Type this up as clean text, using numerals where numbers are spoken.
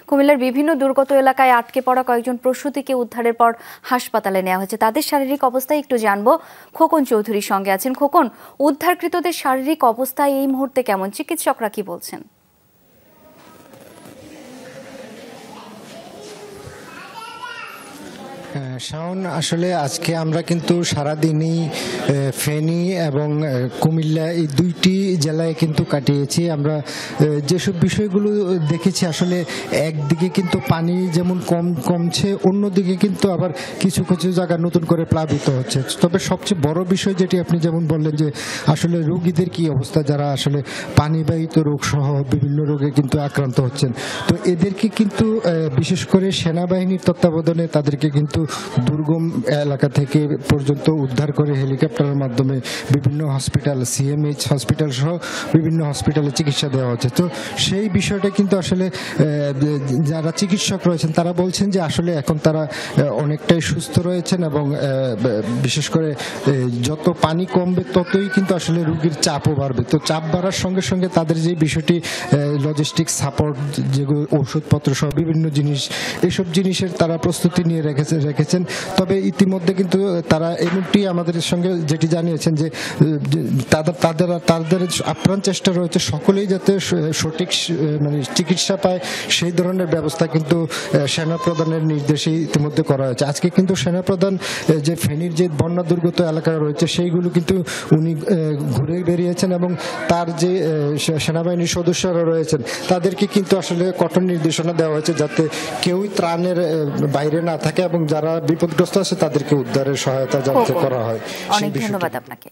কুমিল্লার বিভিন্ন দুর্গত এলাকায় আটকে পড়া কয়েকজন প্রসূতিকে উদ্ধারের পর হাসপাতালে নেওয়া হয়েছে। তাদের শারীরিক অবস্থা একটু জানবো। খোকন চৌধুরীর সঙ্গে আছেন। খোকন, উদ্ধারকৃতদের শারীরিক অবস্থা এই মুহূর্তে কেমন? চিকিৎসকরা কি বলছেন? শাওন, আসলে আজকে আমরা কিন্তু সারাদিনই ফেনী এবং কুমিল্লা এই দুইটি জেলায় কিন্তু কাটিয়েছি। আমরা যেসব বিষয়গুলো দেখেছি, আসলে একদিকে কিন্তু পানি যেমন কমছে, অন্যদিকে কিন্তু আবার কিছু কিছু জায়গা নতুন করে প্লাবিত হচ্ছে। তবে সবচেয়ে বড় বিষয় যেটি আপনি যেমন বললেন যে আসলে রোগীদের কি অবস্থা, যারা আসলে পানিবাহিত রোগ সহ বিভিন্ন রোগে কিন্তু আক্রান্ত হচ্ছেন, তো এদেরকে কিন্তু বিশেষ করে সেনাবাহিনীর তত্ত্বাবধানে তাদেরকে কিন্তু দুর্গম এলাকা থেকে পর্যন্ত উদ্ধার করে হেলিকপ্টারের মাধ্যমে বিভিন্ন হসপিটাল, সিএমএইচ হসপিটাল সহ বিভিন্ন হসপিটালে চিকিৎসা দেওয়া হচ্ছে। তো সেই বিষয়টা কিন্তু আসলে যারা চিকিৎসক রয়েছেন তারা বলছেন যে আসলে এখন তারা অনেকটাই সুস্থ রয়েছেন এবং বিশেষ করে যত পানি কমবে ততই কিন্তু আসলে রোগীর চাপও বাড়বে। তো চাপ বাড়ার সঙ্গে সঙ্গে তাদের যে বিষয়টি লজিস্টিক সাপোর্ট, যেগুলো ওষুধপত্র সহ বিভিন্ন জিনিস, এসব জিনিসের তারা প্রস্তুতি নিয়ে রেখেছেন। তবে ইতিমধ্যে কিন্তু তারা এমনটি আমাদের সঙ্গে যেটি জানিয়েছেন যে তাদের আপ্রাণ চেষ্টা রয়েছে সকলেই যাতে সঠিক মানে চিকিৎসা পায়, সেই ধরনের ব্যবস্থা কিন্তু সেনাপ্রধানের নির্দেশে ইতিমধ্যে করা হয়েছে। আজকে কিন্তু সেনাপ্রধান যে ফেনীর যে বন্যা দুর্গত এলাকা রয়েছে সেইগুলো কিন্তু উনি ঘুরে বেরিয়েছেন এবং তার যে সেনাবাহিনীর সদস্যরা রয়েছেন তাদেরকে কিন্তু আসলে কঠোর নির্দেশনা দেওয়া হয়েছে যাতে কেউই ত্রাণের বাইরে না থাকে এবং যারা বিপদগ্রস্ত আছে তাদেরকে উদ্ধারের সহায়তা যাতে করা হয়। অনেক ধন্যবাদ আপনাকে।